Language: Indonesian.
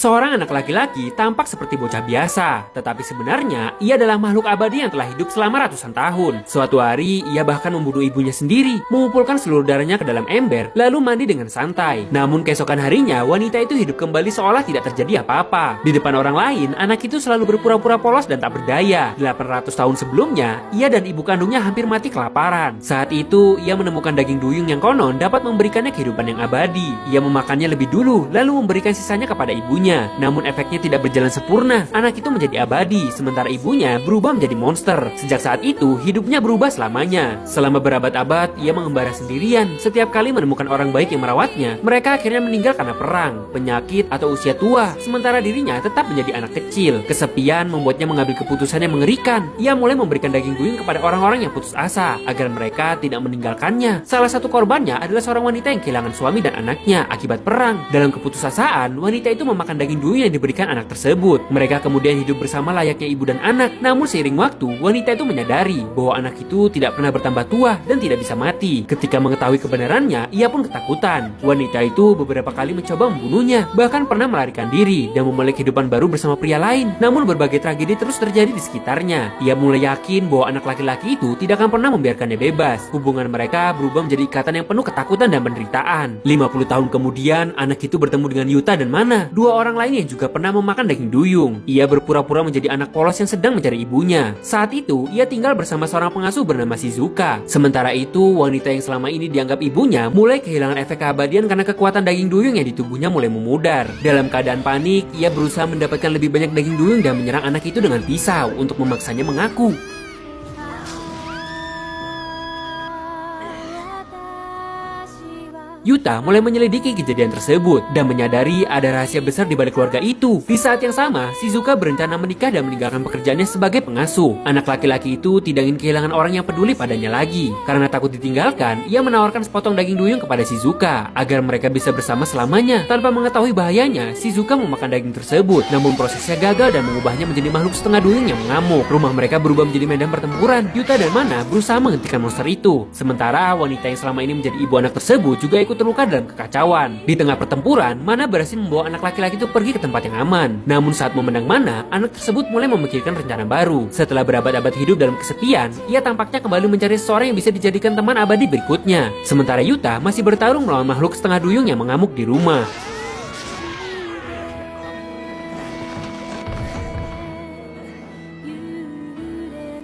Seorang anak laki-laki tampak seperti bocah biasa, tetapi sebenarnya ia adalah makhluk abadi yang telah hidup selama ratusan tahun. Suatu hari, ia bahkan membunuh ibunya sendiri, mengumpulkan seluruh darahnya ke dalam ember, lalu mandi dengan santai. Namun keesokan harinya, wanita itu hidup kembali seolah tidak terjadi apa-apa. Di depan orang lain, anak itu selalu berpura-pura polos dan tak berdaya. 800 tahun sebelumnya, ia dan ibu kandungnya hampir mati kelaparan. Saat itu, ia menemukan daging duyung yang konon dapat memberikannya kehidupan yang abadi. Ia memakannya lebih dulu, lalu memberikan sisanya kepada ibunya. Namun efeknya tidak berjalan sempurna. Anak itu menjadi abadi, sementara ibunya berubah menjadi monster. Sejak saat itu, hidupnya berubah selamanya. Selama berabad-abad, ia mengembara sendirian. Setiap kali menemukan orang baik yang merawatnya, mereka akhirnya meninggal karena perang, penyakit, atau usia tua. Sementara dirinya tetap menjadi anak kecil. Kesepian membuatnya mengambil keputusan yang mengerikan. Ia mulai memberikan daging duyung kepada orang-orang yang putus asa, agar mereka tidak meninggalkannya. Salah satu korbannya adalah seorang wanita yang kehilangan suami dan anaknya akibat perang. Dalam keputusasaan, wanita itu memakan daging duyung yang diberikan anak tersebut. Mereka kemudian hidup bersama layaknya ibu dan anak. Namun seiring waktu, wanita itu menyadari bahwa anak itu tidak pernah bertambah tua dan tidak bisa mati. Ketika mengetahui kebenarannya, ia pun ketakutan. Wanita itu beberapa kali mencoba membunuhnya, bahkan pernah melarikan diri dan memulai kehidupan baru bersama pria lain. Namun berbagai tragedi terus terjadi di sekitarnya. Ia mulai yakin bahwa anak laki-laki itu tidak akan pernah membiarkannya bebas. Hubungan mereka berubah menjadi ikatan yang penuh ketakutan dan penderitaan. 50 tahun kemudian, anak itu bertemu dengan Yuta dan Mana, dua orang lain yang juga pernah memakan daging duyung. Ia berpura-pura menjadi anak polos yang sedang mencari ibunya. Saat itu, ia tinggal bersama seorang pengasuh bernama Shizuka. Sementara itu, wanita yang selama ini dianggap ibunya mulai kehilangan efek keabadian karena kekuatan daging duyung yang di tubuhnya mulai memudar. Dalam keadaan panik, ia berusaha mendapatkan lebih banyak daging duyung dan menyerang anak itu dengan pisau untuk memaksanya mengaku. Yuta mulai menyelidiki kejadian tersebut dan menyadari ada rahasia besar di balik keluarga itu. Di saat yang sama, Shizuka berencana menikah dan meninggalkan pekerjaannya sebagai pengasuh. Anak laki-laki itu tidak ingin kehilangan orang yang peduli padanya lagi. Karena takut ditinggalkan, ia menawarkan sepotong daging duyung kepada Shizuka agar mereka bisa bersama selamanya. Tanpa mengetahui bahayanya, Shizuka memakan daging tersebut. Namun prosesnya gagal dan mengubahnya menjadi makhluk setengah duyung yang mengamuk. Rumah mereka berubah menjadi medan pertempuran. Yuta dan Mana berusaha menghentikan monster itu. Sementara wanita yang selama ini menjadi ibu anak tersebut juga ikut terluka dalam kekacauan. Di tengah pertempuran, Mana berhasil membawa anak laki-laki itu pergi ke tempat yang aman. Namun saat memandang Mana, anak tersebut mulai memikirkan rencana baru. Setelah berabad-abad hidup dalam kesepian, ia tampaknya kembali mencari seseorang yang bisa dijadikan teman abadi berikutnya. Sementara Yuta masih bertarung melawan makhluk setengah duyung yang mengamuk di rumah.